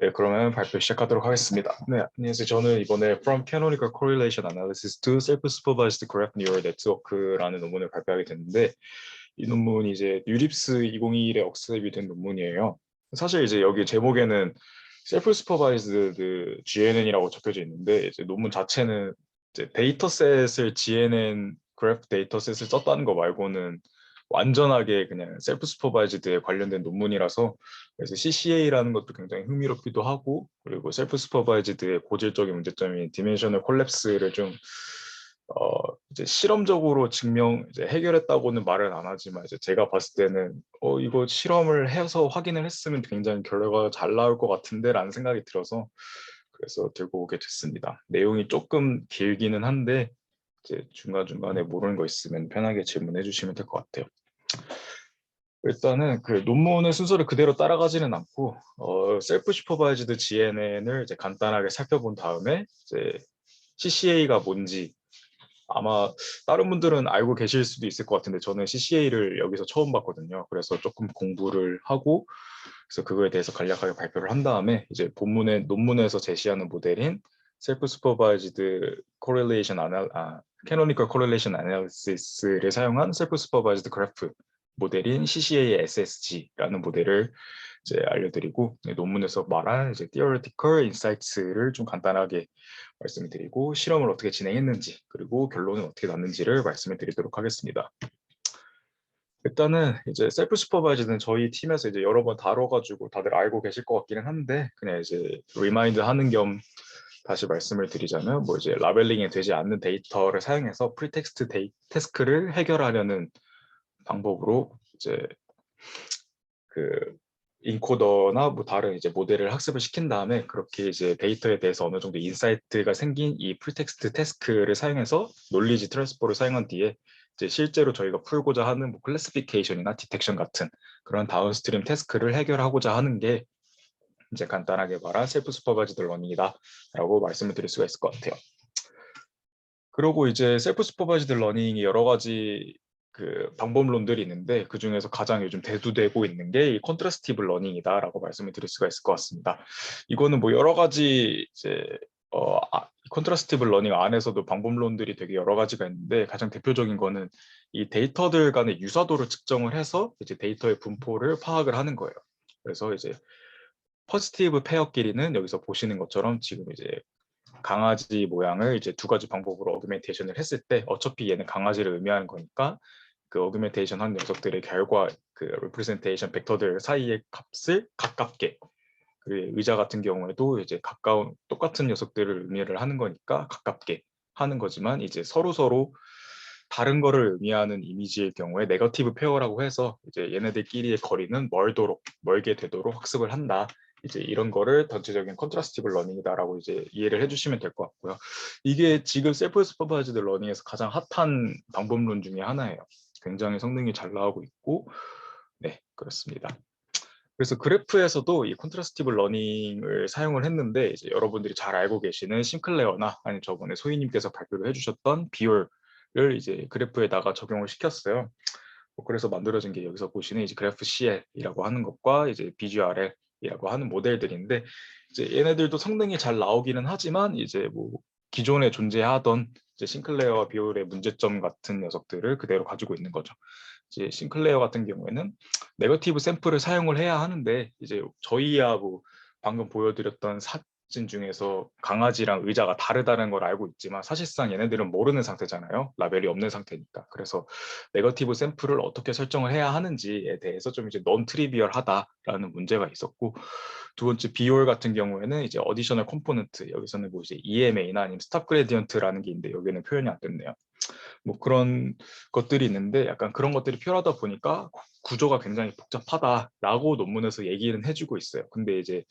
네, 그러면 발표 시작하도록 하겠습니다. 네, 안녕하세요. 저는 이번에 From Canonical Correlation Analysis to Self-Supervised Graph Neural Network라는 논문을 발표하게 됐는데, 이 논문이 이제 유립스 2021에 억셉이 된 논문이에요. 사실 이제 여기 제목에는 Self-Supervised GNN이라고 적혀져 있는데, 이제 논문 자체는 이제 데이터셋을 GNN 그래프 데이터셋을 썼다는 거 말고는 완전하게 그냥 셀프 슈퍼바이즈드에 관련된 논문이라서, 그래서 CCA라는 것도 굉장히 흥미롭기도 하고, 그리고 셀프 슈퍼바이즈드의 고질적인 문제점인 디멘셔널 콜랩스를 좀 이제 실험적으로 이제 해결했다고는 말은 안 하지만, 이제 제가 봤을 때는 이거 실험을 해서 확인을 했으면 굉장히 결과가 잘 나올 것 같은데라는 생각이 들어서 그래서 들고 오게 됐습니다. 내용이 조금 길기는 한데 이제 중간중간에 모르는 거 있으면 편하게 질문해 주시면 될 것 같아요. 일단은 그 논문의 순서를 그대로 따라가지는 않고 셀프 슈퍼바이즈드 GNN을 이제 간단하게 살펴본 다음에 이제 CCA가 뭔지, 아마 다른 분들은 알고 계실 수도 있을 것 같은데 저는 CCA를 여기서 처음 봤거든요. 그래서 조금 공부를 하고, 그래서 그거에 대해서 간략하게 발표를 한 다음에 이제 논문에서 제시하는 모델인 셀프 슈퍼바이즈드 캐노니컬 코렐레이션 애널리시스를 사용한 셀프 슈퍼바이즈드 그래프 모델인 CCA SSG라는 모델을 이제 알려드리고, 논문에서 말한 이제 theoretical insights를 좀 간단하게 말씀을 드리고, 실험을 어떻게 진행했는지, 그리고 결론은 어떻게 났는지를 말씀을 드리도록 하겠습니다. 일단은 이제 셀프 슈퍼바이즈는 저희 팀에서 이제 여러 번 다뤄가지고 다들 알고 계실 것 같기는 한데, 그냥 이제 리마인드 하는 겸 다시 말씀을 드리자면, 뭐 이제 라벨링이 되지 않는 데이터를 사용해서 프리텍스트 태스크를 해결하려는 방법으로 이제 그 인코더나 뭐 다른 이제 모델을 학습을 시킨 다음에, 그렇게 이제 데이터에 대해서 어느 정도 인사이트가 생긴 이 프리텍스트 태스크를 사용해서 논리지 트랜스포를 사용한 뒤에 이제 실제로 저희가 풀고자 하는 뭐 클래시피케이션이나 디텍션 같은 그런 다운스트림 태스크를 해결하고자 하는 게 이제 간단하게 말한 셀프 슈퍼바이즈드 러닝이다라고 말씀을 드릴 수가 있을 것 같아요. 그리고 이제 셀프 슈퍼바이즈드 러닝이 여러 가지 그 방법론들이 있는데, 그 중에서 가장 요즘 대두되고 있는 게 이 컨트라스티브 러닝이다라고 말씀을 드릴 수가 있을 것 같습니다. 이거는 뭐 여러 가지 이제 컨트라스티브 러닝 안에서도 방법론들이 되게 여러 가지가 있는데, 가장 대표적인 거는 이 데이터들 간의 유사도를 측정을 해서 이제 데이터의 분포를 파악을 하는 거예요. 그래서 이제 포지티브 페어끼리는 여기서 보시는 것처럼 지금 이제 강아지 모양을 이제 두 가지 방법으로 어그멘테이션을 했을 때, 어차피 얘는 강아지를 의미하는 거니까 그 어그멘테이션 한 녀석들의 결과 그 리프레젠테이션 벡터들 사이의 값을 가깝게, 그리고 의자 같은 경우에도 이제 똑같은 녀석들을 의미를 하는 거니까 가깝게 하는 거지만, 이제 서로 다른 거를 의미하는 이미지의 경우에 네거티브 페어라고 해서 이제 얘네들끼리의 거리는 멀게 되도록 학습을 한다. 이제 이런 거를 전체적인 컨트라스티브 러닝이다라고 이제 이해를 해주시면 될 것 같고요. 이게 지금 셀프 슈퍼바이즈드 러닝에서 가장 핫한 방법론 중에 하나예요. 굉장히 성능이 잘 나오고 있고, 네, 그렇습니다. 그래서 그래프에서도 이 컨트라스티브 러닝을 사용을 했는데, 이제 여러분들이 잘 알고 계시는 싱클레어나 아니 저번에 소희님께서 발표를 해주셨던 비율을 이제 그래프에다가 적용을 시켰어요. 그래서 만들어진 게 여기서 보시는 이제 그래프 CL이라고 하는 것과 이제 BGRL이라고 하는 모델들인데, 이제 얘네들도 성능이 잘 나오기는 하지만 이제 뭐 기존에 존재하던 이제 싱클레어 비율의 문제점 같은 녀석들을 그대로 가지고 있는 거죠. 이제 싱클레어 같은 경우에는 네거티브 샘플을 사용을 해야 하는데, 이제 저희야 뭐 방금 보여드렸던 사진 중에서 강아지랑 의자가 다르다는 걸 알고 있지만, 사실상 얘네들은 모르는 상태잖아요. 라벨이 없는 상태니까. 그래서 네거티브 샘플을 어떻게 설정을 해야 하는지에 대해서 좀 이제 넌 트리비얼하다라는 문제가 있었고, 두 번째 비율 같은 경우에는 이제 어디셔널 컴포넌트, 여기서는 뭐 이제 EMA나 아니면 스탑 그레디언트라는 게 있는데 여기는 표현이 안 됐네요. 뭐 그런 것들이 있는데, 약간 그런 것들이 필요하다 보니까 구조가 굉장히 복잡하다라고 논문에서 얘기는 해주고 있어요. 근데 이제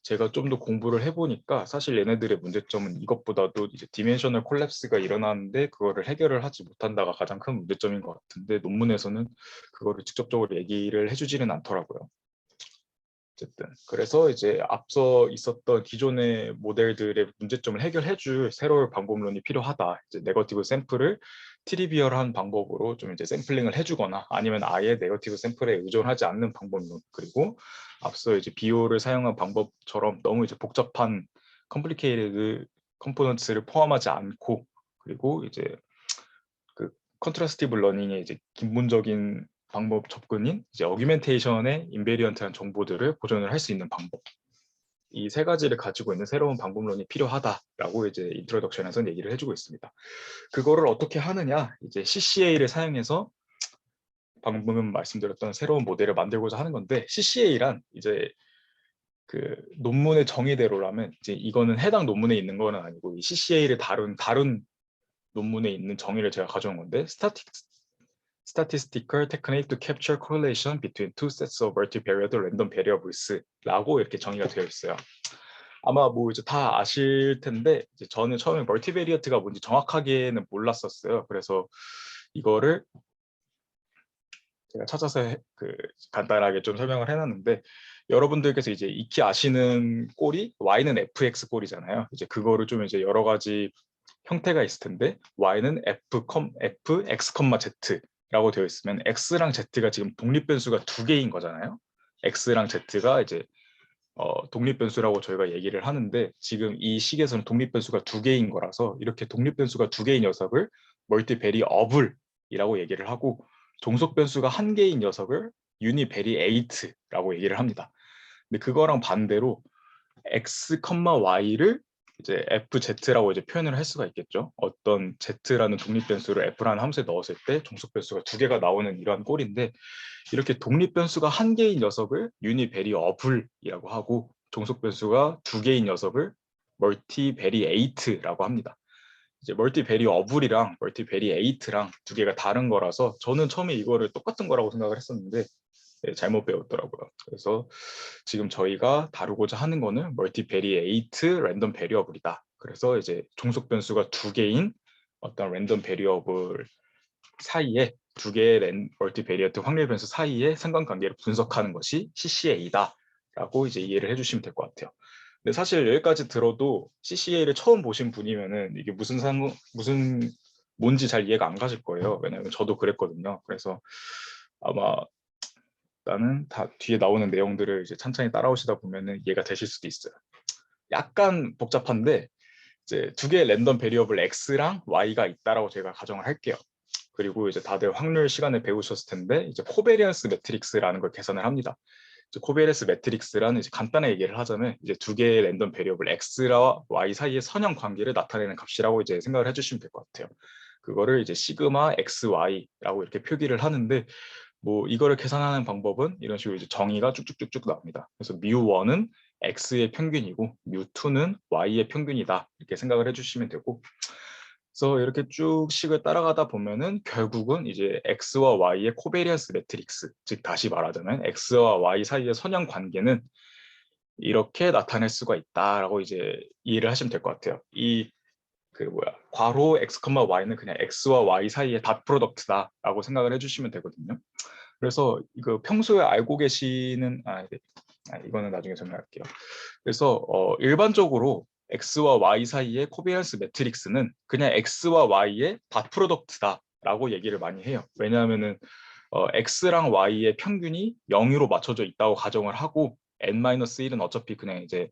제가 좀 더 공부를 해보니까 사실 얘네들의 문제점은 이것보다도 이제 디멘셔널 콜랩스가 일어나는데 그거를 해결을 하지 못한다가 가장 큰 문제점인 것 같은데, 논문에서는 그거를 직접적으로 얘기를 해주지는 않더라고요. 어쨌든 그래서 이제 앞서 있었던 기존의 모델들의 문제점을 해결해줄 새로운 방법론이 필요하다. 이제 네거티브 샘플을 트리비얼한 방법으로 좀 이제 샘플링을 해주거나 아니면 아예 네거티브 샘플에 의존하지 않는 방법론, 그리고 앞서 이제 비오를 사용한 방법처럼 너무 이제 복잡한 컴플리케이티드 컴포넌트를 포함하지 않고, 그리고 이제 그 컨트라스티브 러닝의 이제 기본적인 방법 접근인 이제 어규멘테이션의 인베리언트한 정보들을 보존을 할 수 있는 방법, 이 세 가지를 가지고 있는 새로운 방법론이 필요하다라고 이제 인트로덕션에서는 얘기를 해주고 있습니다. 그거를 어떻게 하느냐, 이제 CCA를 사용해서 방금 말씀드렸던 새로운 모델을 만들고자 하는 건데, CCA란 이제 그 논문의 정의대로라면 이제 이거는 해당 논문에 있는 거는 아니고 이 CCA를 다룬 논문에 있는 정의를 제가 가져온 건데, Statistical Technique to Capture Correlation Between Two Sets of Multivariate Random Variables라고 이렇게 정의가 되어 있어요. 아마 뭐 이제 다 아실 텐데, 이제 저는 처음에 멀티베리어트가 뭔지 정확하게는 몰랐었어요. 그래서 이거를 제가 찾아서 간단하게 좀 설명을 해놨는데, 여러분들께서 이제 익히 아시는 꼴이 y는 fx 꼴이잖아요. 이제 그거를 좀 이제 여러 가지 형태가 있을 텐데, y는 fx, z라고 되어 있으면 x랑 z가 지금 독립 변수가 두 개인 거잖아요. x랑 z가 이제 독립 변수라고 저희가 얘기를 하는데, 지금 이 식에서는 독립 변수가 두 개인 거라서 이렇게 독립 변수가 두 개인 녀석을 멀티베리어블이라고 얘기를 하고, 종속 변수가 한 개인 녀석을 유니베리에이트라고 얘기를 합니다. 근데 그거랑 반대로 x, y를 이제 fz라고 이제 표현을 할 수가 있겠죠. 어떤 z라는 독립 변수를 f라는 함수에 넣었을 때 종속 변수가 두 개가 나오는 이러한 꼴인데, 이렇게 독립 변수가 한 개인 녀석을 유니베리어블이라고 하고 종속 변수가 두 개인 녀석을 멀티베리에이트라고 합니다. 이제 멀티베리어블이랑 멀티베리에이트랑 두 개가 다른 거라서 저는 처음에 이거를 똑같은 거라고 생각을 했었는데, 네, 잘못 배웠더라고요. 그래서 지금 저희가 다루고자 하는 거는 멀티베리에이트 랜덤 베리어블이다. 그래서 이제 종속 변수가 두 개인 어떤 랜덤 베리어블 사이에, 두 개의 멀티베리어트 확률 변수 사이의 상관관계를 분석하는 것이 CCA다라고 이제 이해를 해주시면 될 것 같아요. 근데 사실 여기까지 들어도 CCA를 처음 보신 분이면은 이게 무슨 뭔지 잘 이해가 안 가실 거예요. 왜냐하면 저도 그랬거든요. 그래서 아마 나는 다 뒤에 나오는 내용들을 이제 천천히 따라오시다 보면은 이해가 되실 수도 있어요. 약간 복잡한데, 이제 두 개의 랜덤 베리어블 x랑 y가 있다라고 제가 가정을 할게요. 그리고 이제 다들 확률 시간에 배우셨을 텐데, 이제 코베리언스 매트릭스라는 걸 계산을 합니다. 이제 코베리언스 매트릭스라는 이제 간단하게 얘기를 하자면 이제 두 개의 랜덤 베리어블 x와 y 사이의 선형 관계를 나타내는 값이라고 이제 생각을 해주시면 될 것 같아요. 그거를 이제 시그마 xy라고 이렇게 표기를 하는데, 뭐 이거를 계산하는 방법은 이런 식으로 이제 정의가 쭉쭉쭉쭉 나옵니다. 그래서 뮤1은 x의 평균이고 뮤2는 y의 평균이다, 이렇게 생각을 해주시면 되고, 그래서 이렇게 쭉 식을 따라가다 보면은 결국은 이제 x와 y의 코베리언스 매트릭스, 즉 다시 말하자면 x와 y 사이의 선형 관계는 이렇게 나타낼 수가 있다라고 이제 이해를 하시면 될 것 같아요. 이 괄호 x, y는 그냥 x와 y 사이의 닷 프로덕트다라고 생각을 해주시면 되거든요. 그래서 이거 평소에 알고 계시는 네. 이거는 나중에 설명할게요. 그래서 일반적으로 x와 y 사이의 코비런스 매트릭스는 그냥 x와 y의 닷 프로덕트다라고 얘기를 많이 해요. 왜냐하면은 x랑 y의 평균이 0으로 맞춰져 있다고 가정을 하고, n-1은 어차피 그냥 이제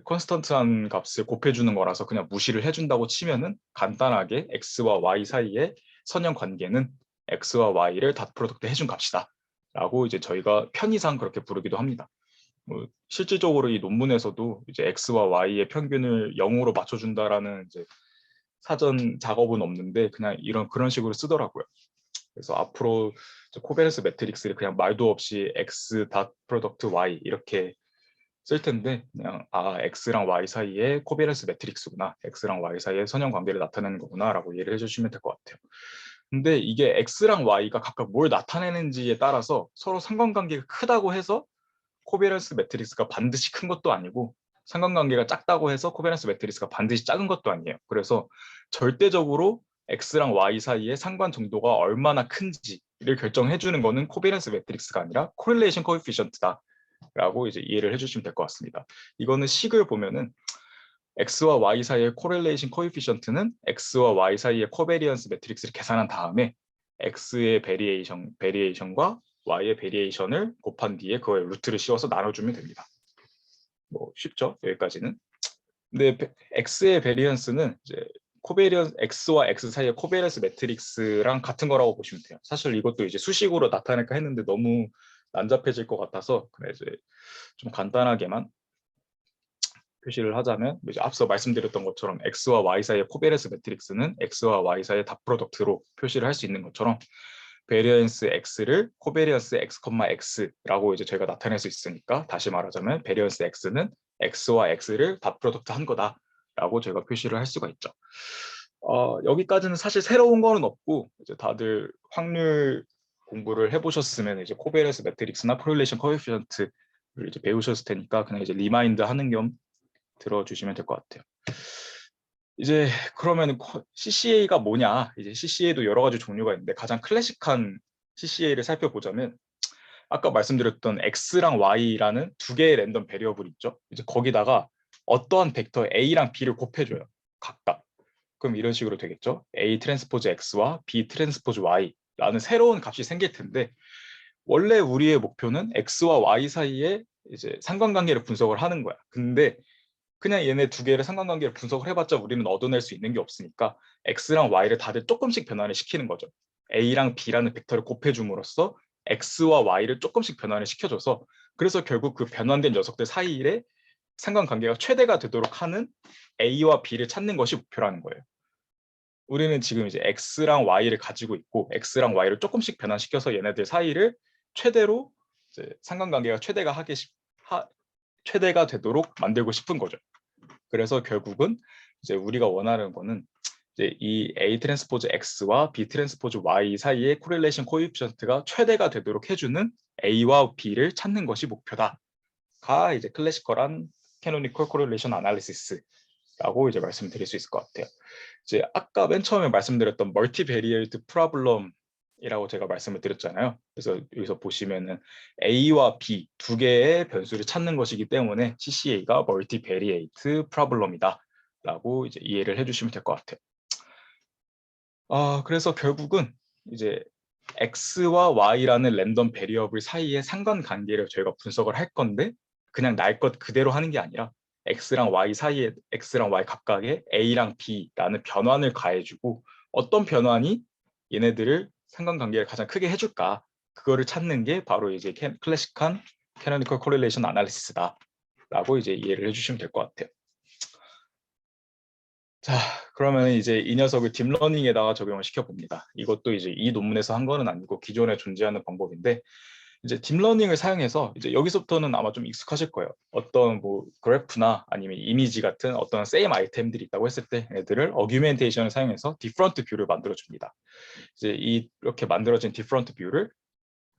콘스턴트한 값을 곱해주는 거라서 그냥 무시를 해준다고 치면은, 간단하게 x와 y 사이의 선형 관계는 x와 y를 닷 프로덕트 해준 값이다 라고 이제 저희가 편의상 그렇게 부르기도 합니다. 뭐 실질적으로 이 논문에서도 이제 x와 y의 평균을 0으로 맞춰준다라는 이제 사전 작업은 없는데 그냥 그런 식으로 쓰더라고요. 그래서 앞으로 코베레스 매트릭스를 그냥 말도 없이 x 닷 프로덕트 y 이렇게 쓸 텐데, 그냥 x랑 y 사이의 코베레스 매트릭스구나, x랑 y 사이의 선형 관계를 나타내는 거구나라고 이해를 해주시면 될 것 같아요. 근데 이게 x랑 y가 각각 뭘 나타내는지에 따라서 서로 상관관계가 크다고 해서 코베런스 매트릭스가 반드시 큰 것도 아니고, 상관관계가 작다고 해서 코베런스 매트릭스가 반드시 작은 것도 아니에요. 그래서 절대적으로 x랑 y 사이의 상관 정도가 얼마나 큰지를 결정해 주는 거는 코베런스 매트릭스가 아니라 코릴레이션 코에피션트다라고 이제 이해를 해주시면 될 것 같습니다. 이거는 식을 보면은 x와 y 사이의 코렐레이션 코에피션트는 x와 y 사이의 코베리언스 매트릭스를 계산한 다음에 x의 베리에이션과 y의 베리에이션을 곱한 뒤에 그걸 루트를 씌워서 나눠주면 됩니다. 뭐 쉽죠? 여기까지는. 근데 x의 베리언스는 이제 x와 x 사이의 코베리언스 매트릭스랑 같은 거라고 보시면 돼요. 사실 이것도 이제 수식으로 나타낼까 했는데 너무 난잡해질 것 같아서 그래 이제 좀 간단하게만 표시를 하자면 이제 앞서 말씀드렸던 것처럼 x와 y 사이의 코베리언스 매트릭스는 x와 y 사이의 닷 프로덕트로 표시를 할 수 있는 것처럼 베리언스 x를 코베리언스 x, x라고 이제 저희가 나타낼 수 있으니까 다시 말하자면 베리언스 x는 x와 x를 닷 프로덕트 한 거다라고 저희가 표시를 할 수가 있죠. 여기까지는 사실 새로운 거는 없고 이제 다들 확률 공부를 해보셨으면 이제 코베리언스 매트릭스나 코릴레이션 코에피션트를 이제 배우셨을 테니까 그냥 이제 리마인드 하는 겸 들어주시면 될 것 같아요. 이제 그러면 CCA가 뭐냐? 이제 CCA도 여러 가지 종류가 있는데 가장 클래식한 CCA를 살펴보자면 아까 말씀드렸던 X랑 Y라는 두 개의 랜덤 베리어블이 있죠. 이제 거기다가 어떠한 벡터 A랑 B를 곱해줘요. 각각. 그럼 이런 식으로 되겠죠. A 트랜스포즈 X와 B 트랜스포즈 Y라는 새로운 값이 생길 텐데 원래 우리의 목표는 X와 Y 사이에 이제 상관관계를 분석을 하는 거야. 근데 그냥 얘네 두 개를 상관관계를 분석을 해봤자 우리는 얻어낼 수 있는 게 없으니까 X랑 Y를 다들 조금씩 변화를 시키는 거죠. A랑 B라는 벡터를 곱해줌으로써 X와 Y를 조금씩 변화를 시켜줘서 그래서 결국 그 변환된 녀석들 사이에 상관관계가 최대가 되도록 하는 A와 B를 찾는 것이 목표라는 거예요. 우리는 지금 이제 X랑 Y를 가지고 있고 X랑 Y를 조금씩 변환시켜서 얘네들 사이를 최대로 이제 상관관계가 최대가 되도록 만들고 싶은 거죠. 그래서 결국은 이제 우리가 원하는 거는 이제 이 A 트랜스포즈 X와 B 트랜스포즈 Y 사이의 코릴레이션 코에피션트가 최대가 되도록 해주는 A와 B를 찾는 것이 목표다가 이제 클래시컬한 캐노니컬 코릴레이션 아날리시스라고 이제 말씀드릴 수 있을 것 같아요. 이제 아까 맨 처음에 말씀드렸던 멀티베리에이트 프로블럼이라고 제가 말씀을 드렸잖아요. 그래서 여기서 보시면은 A와 B 두 개의 변수를 찾는 것이기 때문에 CCA가 멀티베리에이트 프로블럼이다라고 이제 이해를 해주시면 될 것 같아요. 그래서 결국은 이제 X와 Y라는 랜덤 베리어블 사이의 상관관계를 저희가 분석을 할 건데 그냥 날 것 그대로 하는 게 아니라 X랑 Y 사이에 X랑 Y 각각의 A랑 B라는 변환을 가해주고 어떤 변환이 얘네들을 상관관계를 가장 크게 해줄까 그거를 찾는 게 바로 이제 클래식한 캐노니컬 코릴레이션 아날리시스다라고 이제 이해를 해주시면 될 것 같아요. 자, 그러면 이제 이 녀석을 딥러닝에다가 적용을 시켜봅니다. 이것도 이제 이 논문에서 한 거는 아니고 기존에 존재하는 방법인데 이제 딥러닝을 사용해서 이제 여기서부터는 아마 좀 익숙하실 거예요. 어떤 뭐 그래프나 아니면 이미지 같은 어떤 세임 아이템들이 있다고 했을 때 얘들을 어규멘테이션을 사용해서 디퍼런트 뷰를 만들어 줍니다. 이제 이렇게 만들어진 디퍼런트 뷰를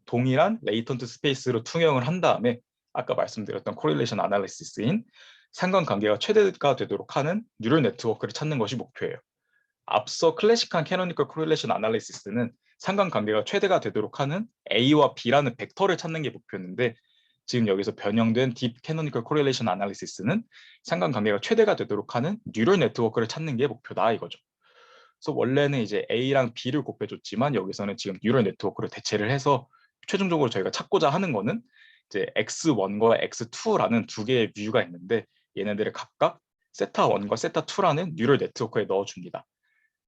동일한 레이턴트 스페이스로 투영을 한 다음에 아까 말씀드렸던 코릴레이션 아날리시스인 상관관계가 최대가 되도록 하는 뉴럴 네트워크를 찾는 것이 목표예요. 앞서 클래식한 캐노니컬 코릴레이션 아날리시스는 상관관계가 최대가 되도록 하는 A와 B라는 벡터를 찾는 게 목표였는데 지금 여기서 변형된 딥 캐노니컬 코릴레이션 아날리시스는 상관관계가 최대가 되도록 하는 뉴럴 네트워크를 찾는 게 목표다 이거죠. 그래서 원래는 이제 A랑 B를 곱해줬지만 여기서는 지금 뉴럴 네트워크를 대체를 해서 최종적으로 저희가 찾고자 하는 거는 이제 X1과 X2라는 두 개의 뷰가 있는데 얘네들을 각각 세타1과 세타2라는 뉴럴 네트워크에 넣어줍니다.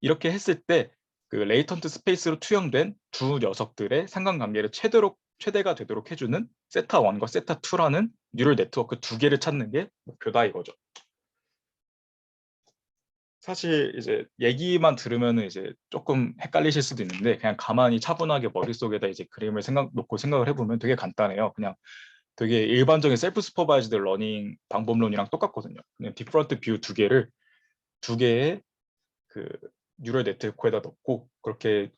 이렇게 했을 때 그 레이턴트 스페이스로 투영된 두 녀석들의 상관관계를 최대가 되도록 해주는 세타1과 세타2라는 뉴럴 네트워크 두 개를 찾는 게 목표다 이거죠. 사실 이제 얘기만 들으면은 이제 조금 헷갈리실 수도 있는데 그냥 가만히 차분하게 머릿속에다 이제 그림을 놓고 생각을 해보면 되게 간단해요. 그냥 되게 일반적인 셀프 슈퍼바이즈드 러닝 방법론이랑 똑같거든요. 그냥 디퍼런트 뷰 두 개의 그 뉴럴 네트워크에다 넣고 그렇게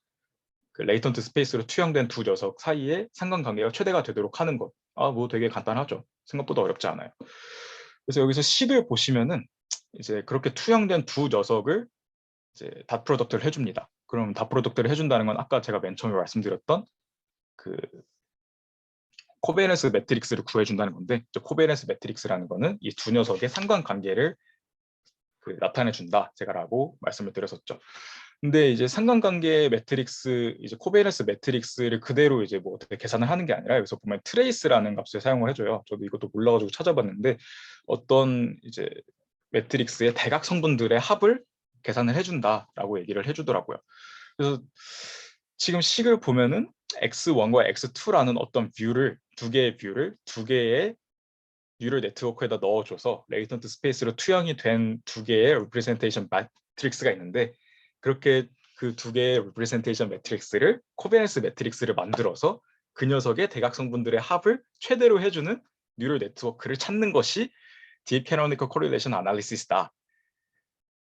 그 레이턴트 스페이스로 투영된 두 녀석 사이에 상관관계가 최대가 되도록 하는 것. 뭐 되게 간단하죠. 생각보다 어렵지 않아요. 그래서 여기서 식을 보시면은 이제 그렇게 투영된 두 녀석을 이제 닷 프로덕트를 해줍니다. 그럼 닷 프로덕트를 해준다는 건 아까 제가 맨 처음에 말씀드렸던 그 코베런스 매트릭스를 구해준다는 건데 코베런스 매트릭스라는 거는 이 두 녀석의 상관관계를 나타내 준다 제가라고 말씀을 드렸었죠. 근데 이제 상관관계 매트릭스, 이제 코베이런스 매트릭스를 그대로 이제 뭐 어떻게 계산을 하는 게 아니라 여기서 보면 트레이스라는 값을 사용을 해줘요. 저도 이것도 몰라가지고 찾아봤는데 어떤 이제 매트릭스의 대각 성분들의 합을 계산을 해준다라고 얘기를 해주더라고요. 그래서 지금 식을 보면은 x1과 x2라는 어떤 뷰를 두 개의 뉴럴 네트워크에다 넣어줘서 레이턴트 스페이스로 투영이 된 두 개의 리프레젠테이션 매트릭스가 있는데 그렇게 그 두 개의 리프레젠테이션 매트릭스를 코베넌스 매트릭스를 만들어서 그 녀석의 대각 성분들의 합을 최대로 해주는 뉴럴 네트워크를 찾는 것이 딥 캐노니컬 코릴레이션 아날리시스다.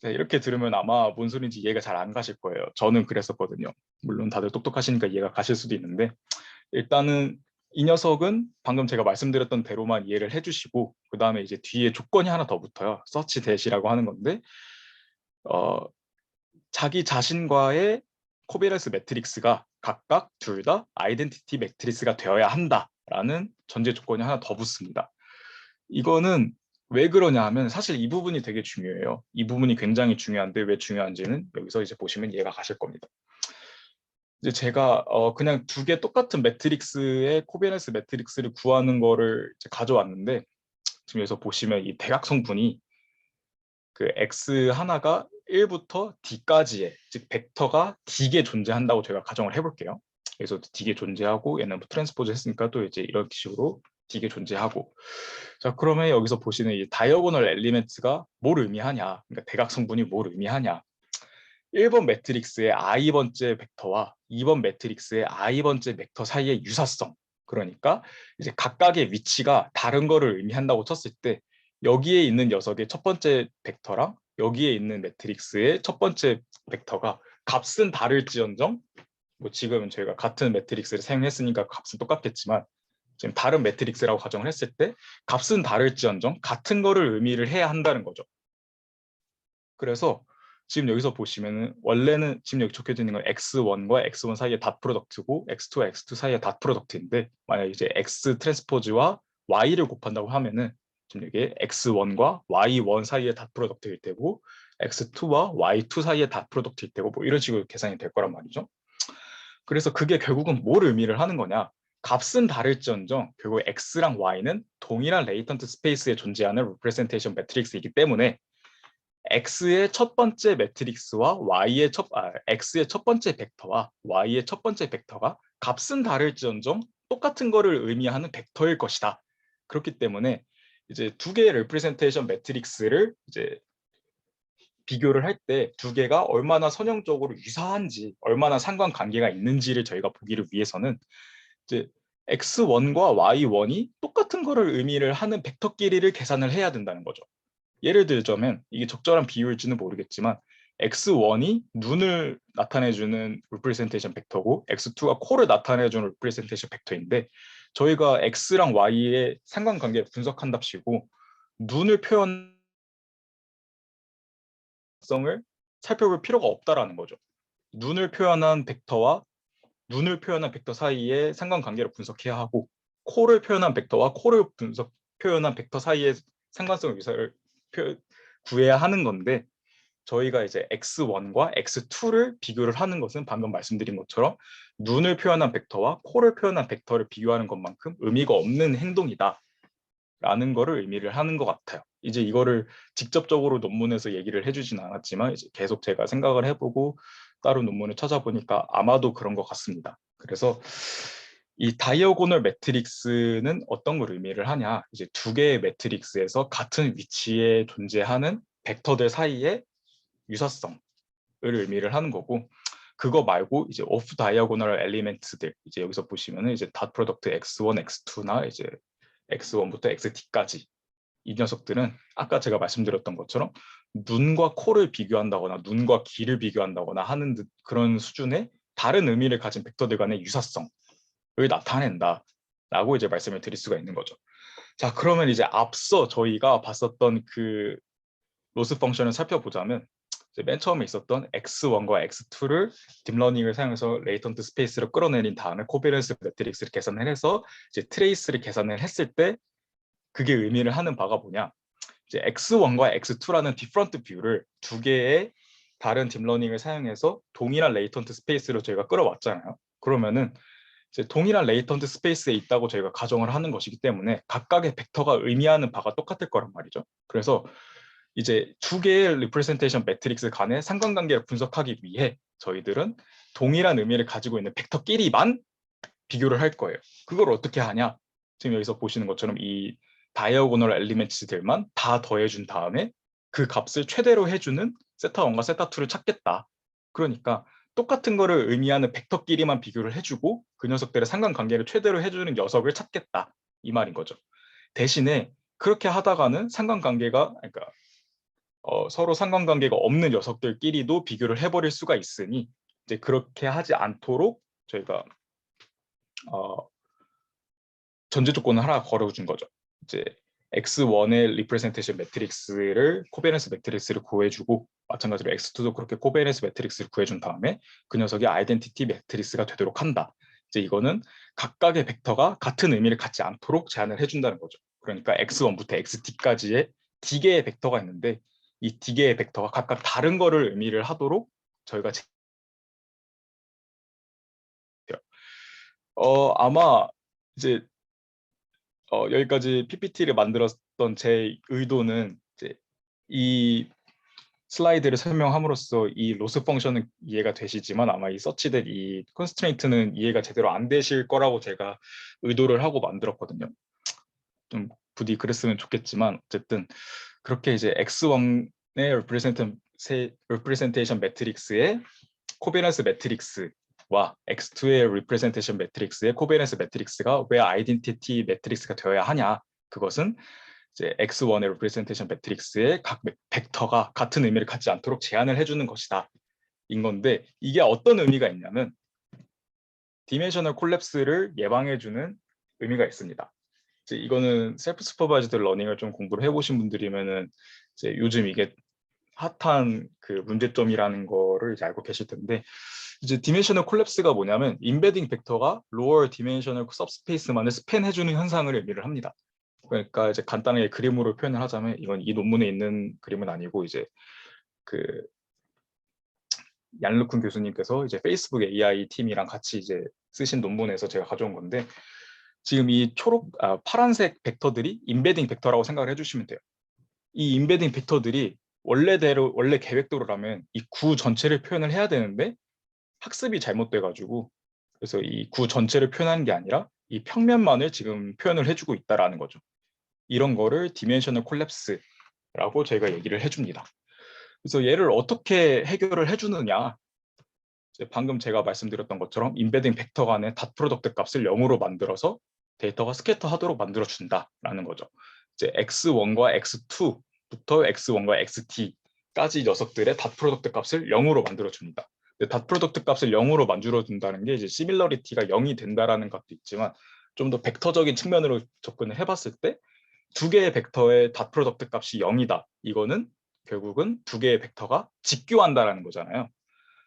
이렇게 들으면 아마 뭔 소리인지 이해가 잘 안 가실 거예요. 저는 그랬었거든요. 물론 다들 똑똑하시니까 이해가 가실 수도 있는데 일단은 이 녀석은 방금 제가 말씀드렸던 대로만 이해를 해주시고 그 다음에 이제 뒤에 조건이 하나 더 붙어요. 서치 대시라고 하는 건데 자기 자신과의 코베런스 매트릭스가 각각 둘 다 아이덴티티 매트릭스가 되어야 한다라는 전제 조건이 하나 더 붙습니다. 이거는 왜 그러냐 하면 사실 이 부분이 되게 중요해요. 이 부분이 굉장히 중요한데 왜 중요한지는 여기서 이제 보시면 이해가 가실 겁니다. 이제 제가 그냥 두 개 똑같은 매트릭스의 코베넌스 매트릭스를 구하는 거를 이제 가져왔는데 지금 여기서 보시면 이 대각 성분이 그 x 하나가 1부터 d까지의 즉 벡터가 d개 존재한다고 제가 가정을 해볼게요. 그래서 d개 존재하고 얘는 뭐 트랜스포즈 했으니까 또 이제 이런 식으로 d개 존재하고 자 그러면 여기서 보시는 이 다이어고널 엘리멘트가 뭘 의미하냐 그러니까 대각 성분이 뭘 의미하냐 1번 매트릭스의 i번째 벡터와 2번 매트릭스의 i번째 벡터 사이의 유사성 그러니까 이제 각각의 위치가 다른 거를 의미한다고 쳤을 때 여기에 있는 녀석의 첫 번째 벡터랑 여기에 있는 매트릭스의 첫 번째 벡터가 값은 다를지언정 뭐 지금은 저희가 같은 매트릭스를 사용했으니까 값은 똑같겠지만 지금 다른 매트릭스라고 가정을 했을 때 값은 다를지언정 같은 거를 의미를 해야 한다는 거죠. 그래서 지금 여기서 보시면은 원래는 지금 여기 적혀져 있는 건 x1과 x1 사이의 닷 프로덕트고 x2와 x2 사이의 닷 프로덕트인데 만약 이제 x 트랜스포즈와 y를 곱한다고 하면은 지금 여기 x1과 y1 사이의 닷 프로덕트일 테고 x2와 y2 사이의 닷 프로덕트일 테고 뭐 이런 식으로 계산이 될 거란 말이죠. 그래서 그게 결국은 뭘 의미를 하는 거냐? 값은 다를지언정 결국 x랑 y는 동일한 레이턴트 스페이스에 존재하는 리프레젠테이션 매트릭스이기 때문에 x의 첫 번째 매트릭스와 x의 첫 번째 벡터와 y의 첫 번째 벡터가 값은 다를지언정 똑같은 거를 의미하는 벡터일 것이다. 그렇기 때문에 이제 두 개의 리프레젠테이션 매트릭스를 이제 비교를 할 때 두 개가 얼마나 선형적으로 유사한지, 얼마나 상관관계가 있는지를 저희가 보기를 위해서는 이제 x1과 y1이 똑같은 거를 의미를 하는 벡터 길이를 계산을 해야 된다는 거죠. 예를 들자면 이게 적절한 비율일지는 모르겠지만 x1이 눈을 나타내주는 리프레젠테이션 벡터고 x2가 코를 나타내주는 리프레젠테이션 벡터인데 저희가 x랑 y의 상관관계를 분석한답시고 눈을 표현 성을 살펴볼 필요가 없다라는 거죠. 눈을 표현한 벡터와 눈을 표현한 벡터 사이의 상관관계를 분석해야 하고 코를 표현한 벡터와 코를 표현한 벡터 사이의 상관성 유사를 구해야 하는 건데 저희가 이제 x1과 x2를 비교를 하는 것은 방금 말씀드린 것처럼 눈을 표현한 벡터와 코를 표현한 벡터를 비교하는 것만큼 의미가 없는 행동이다. 라는 거를 의미를 하는 것 같아요. 이제 이거를 직접적으로 논문에서 얘기를 해주진 않았지만 이제 계속 제가 생각을 해보고 다른 논문을 찾아보니까 아마도 그런 것 같습니다. 그래서 이 다이어고널 매트릭스는 어떤 걸 의미를 하냐? 이제 두 개의 매트릭스에서 같은 위치에 존재하는 벡터들 사이의 유사성을 의미를 하는 거고 그거 말고 이제 오프 다이어고널 엘리멘트들 이제 여기서 보시면은 이제 닷 프로덕트 x1, x2나 이제 x1부터 xt까지 이 녀석들은 아까 제가 말씀드렸던 것처럼 눈과 코를 비교한다거나 눈과 귀를 비교한다거나 하는 그런 수준의 다른 의미를 가진 벡터들 간의 유사성을 나타낸다라고 이제 말씀을 드릴 수가 있는 거죠. 자, 그러면 이제 앞서 저희가 봤었던 그 로스 펑션을 살펴보자면 맨 처음에 있었던 x1과 x2를 딥러닝을 사용해서 레이턴트 스페이스로 끌어내린 다음에 코베런스 매트릭스를 계산을 해서 이제 트레이스를 계산을 했을 때 그게 의미를 하는 바가 뭐냐? 이제 X1과 X2라는 디퍼런트 뷰를 두 개의 다른 딥러닝을 사용해서 동일한 레이턴트 스페이스로 저희가 끌어왔잖아요. 그러면은 이제 동일한 레이턴트 스페이스에 있다고 저희가 가정을 하는 것이기 때문에 각각의 벡터가 의미하는 바가 똑같을 거란 말이죠. 그래서 이제 두 개의 리프레젠테이션 매트릭스 간의 상관관계를 분석하기 위해 저희들은 동일한 의미를 가지고 있는 벡터끼리만 비교를 할 거예요. 그걸 어떻게 하냐? 지금 여기서 보시는 것처럼 이 다이어고널 엘리멘트들만 다 더해준 다음에 그 값을 최대로 해주는 세타1과 세타2를 찾겠다. 그러니까 똑같은 거를 의미하는 벡터끼리만 비교를 해주고 그 녀석들의 상관관계를 최대로 해주는 녀석을 찾겠다. 이 말인 거죠. 대신에 그렇게 하다가는 상관관계가 그러니까 서로 상관관계가 없는 녀석들끼리도 비교를 해버릴 수가 있으니 이제 그렇게 하지 않도록 저희가 전제 조건을 하나 걸어준 거죠. 이제 X1의 리프레젠테이션 매트릭스를 코베런스 매트릭스를 구해주고 마찬가지로 X2도 그렇게 코베런스 매트릭스를 구해준 다음에 그 녀석이 아이덴티티 매트릭스가 되도록 한다. 이제 이거는 각각의 벡터가 같은 의미를 갖지 않도록 제한을 해준다는 거죠. 그러니까 X1부터 XT까지의 D개의 벡터가 있는데 이 D개의 벡터가 각각 다른 거를 의미를 하도록 저희가 아마 이제 여기까지 PPT를 만들었던 제 의도는 이제 이 슬라이드를 설명함으로써 이 로스 펑션은 이해가 되시지만 아마 이 서치된 이 컨스트레인트는 이해가 제대로 안 되실 거라고 제가 의도를 하고 만들었거든요. 좀 부디 그랬으면 좋겠지만 어쨌든 그렇게 이제 X1의 리프레젠테이션 매트릭스의 코베런스 매트릭스와 X2의 리프레젠테이션 매트릭스의 코베런스 매트릭스가 왜 아이덴티티 매트릭스가 되어야 하냐? 그것은 이제 X1의 리프레젠테이션 매트릭스의 각 벡터가 같은 의미를 갖지 않도록 제한을 해주는 것이다. 인 건데 이게 어떤 의미가 있냐면 디멘셔널 콜랩스를 예방해주는 의미가 있습니다. 이제 이거는 셀프 슈퍼바이즈드 러닝을 좀 공부를 해보신 분들이면은 이제 요즘 이게 핫한 그 문제점이라는 거를 이제 알고 계실 텐데 이제 디멘셔널 콜랩스가 뭐냐면 임베딩 벡터가 로어 디멘셔널 सब스페이스만을 스팬해주는 현상을 의미를 합니다. 그러니까 이제 간단하게 그림으로 표현을 하자면 이건 이 논문에 있는 그림은 아니고 이제 그 얀루쿤 교수님께서 이제 페이스북 AI 팀이랑 같이 이제 쓰신 논문에서 제가 가져온 건데 지금 이 파란색 벡터들이 임베딩 벡터라고 생각을 해주시면 돼요. 이 임베딩 벡터들이 원래 계획대로라면 이 구 전체를 표현을 해야 되는데 학습이 잘못돼가지고 그래서 이 구 전체를 표현하는 게 아니라 이 평면만을 지금 표현을 해주고 있다라는 거죠. 이런 거를 디멘셔널 콜랩스라고 저희가 얘기를 해줍니다. 그래서 얘를 어떻게 해결을 해주느냐? 방금 제가 말씀드렸던 것처럼 임베딩 벡터 간의 닷 프로덕트 값을 0으로 만들어서 데이터가 스캐터 하도록 만들어준다라는 거죠. 이제 X1과 X2부터 X1과 XT까지 녀석들의 닷 프로덕트 값을 0으로 만들어줍니다. 닷 프로덕트 값을 0으로 만들어준다는 게 이제 시밀러리티가 0이 된다라는 것도 있지만 좀 더 벡터적인 측면으로 접근을 해봤을 때 두 개의 벡터의 닷 프로덕트 값이 0이다. 이거는 결국은 두 개의 벡터가 직교한다라는 거잖아요.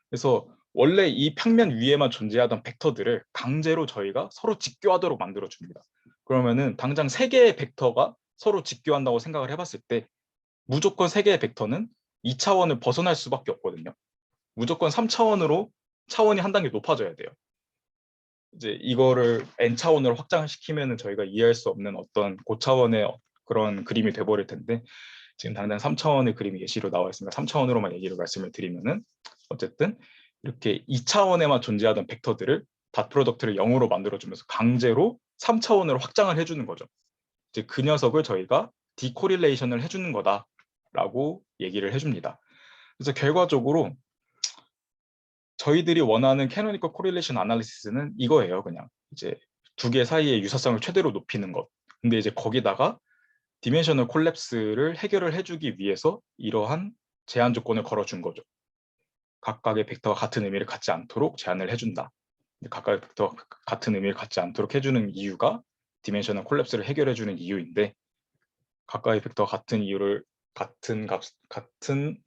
그래서 원래 이 평면 위에만 존재하던 벡터들을 강제로 저희가 서로 직교하도록 만들어줍니다. 그러면은 당장 세 개의 벡터가 서로 직교한다고 생각을 해봤을 때 무조건 세 개의 벡터는 2차원을 벗어날 수밖에 없거든요. 무조건 3차원으로 차원이 한 단계 높아져야 돼요. 이제 이거를 n차원으로 확장을 시키면은 저희가 이해할 수 없는 어떤 고차원의 그런 그림이 돼버릴 텐데 지금 당장 3차원의 그림이 예시로 나와 있으니까 3차원으로만 얘기를 말씀을 드리면은 어쨌든 이렇게 2차원에만 존재하던 벡터들을 닷 프로덕트를 0으로 만들어주면서 강제로 3차원으로 확장을 해주는 거죠. 이제 그 녀석을 저희가 디코릴레이션을 해주는 거다라고 얘기를 해줍니다. 그래서 결과적으로 저희들이 원하는 캐노니컬 코릴레이션 아날리시스는 이거예요. 그냥 이제 두 개 사이의 유사성을 최대로 높이는 것. 근데 이제 거기다가 디멘셔널 콜랩스를 해결을 해주기 위해서 이러한 제한 조건을 걸어준 거죠. 각각의 벡터가 같은 의미를 갖지 않도록 제한을 해준다. 각각의 벡터가 같은 의미를 갖지 않도록 해주는 이유가 디멘셔널 콜랩스를 해결해주는 이유인데 각각의 벡터가 같은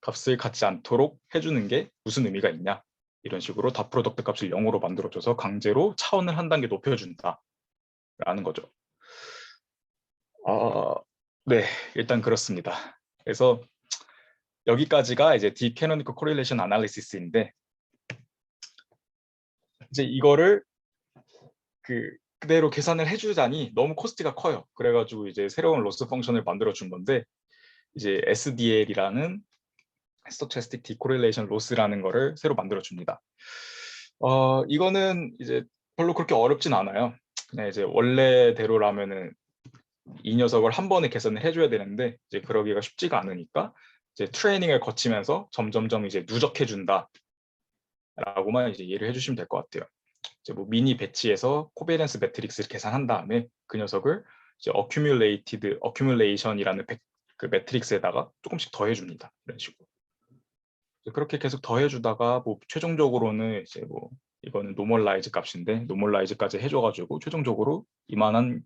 값을 갖지 않도록 해주는 게 무슨 의미가 있냐? 이런 식으로 닷 프로덕트 값을 0으로 만들어줘서 강제로 차원을 한 단계 높여준다라는 거죠. 네, 일단 그렇습니다. 그래서 여기까지가 이제 Deep Canonical Correlation Analysis인데 이제 이거를 그대로 계산을 해주자니 너무 코스트가 커요. 그래가지고 이제 새로운 로스 펑션을 만들어 준 건데 이제 SDL이라는 Stochastic Decorrelation Loss라는 거를 새로 만들어 줍니다. 이거는 이제 별로 그렇게 어렵진 않아요. 그냥 이제 원래대로라면은 이 녀석을 한 번에 계산을 해줘야 되는데 이제 그러기가 쉽지가 않으니까 이제 트레이닝을 거치면서 점점점 이제 누적해 준다라고만 이제 이해를 해주시면 될 것 같아요. 이제 뭐 미니 배치에서 코베런스 매트릭스를 계산한 다음에 그 녀석을 이제 어큐뮬레이션이라는 그 매트릭스에다가 조금씩 더해줍니다. 이런 식으로. 그렇게 계속 더해주다가 뭐 최종적으로는 이제 뭐 이거는 노멀라이즈 값인데 노멀라이즈까지 해줘가지고 최종적으로 이만한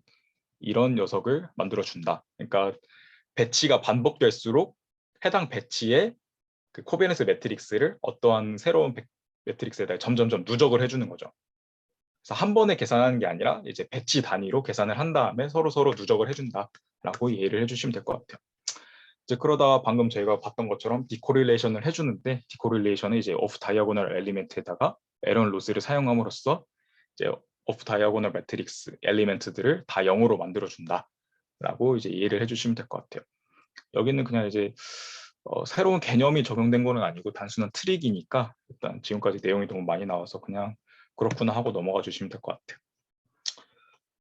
이런 녀석을 만들어 준다. 그러니까 배치가 반복될수록 해당 배치의 그 코베넌스 매트릭스를 어떠한 새로운 매트릭스에다 점점점 누적을 해주는 거죠. 그래서 한 번에 계산하는 게 아니라 이제 배치 단위로 계산을 한 다음에 서로 누적을 해준다라고 이해를 해주시면 될 것 같아요. 이제 그러다가 방금 저희가 봤던 것처럼 디코릴레이션을 해주는데 디코릴레이션은 이제 오프 다이아고널 엘리멘트에다가 에런 로스를 사용함으로써 이제 오프 다이아고널 매트릭스 엘리멘트들을 다 0으로 만들어 준다라고 이제 이해를 해주시면 될 것 같아요. 여기는 그냥 이제 새로운 개념이 적용된 거는 아니고 단순한 트릭이니까 일단 지금까지 내용이 너무 많이 나와서 그냥 그렇구나 하고 넘어가 주시면 될 것 같아요.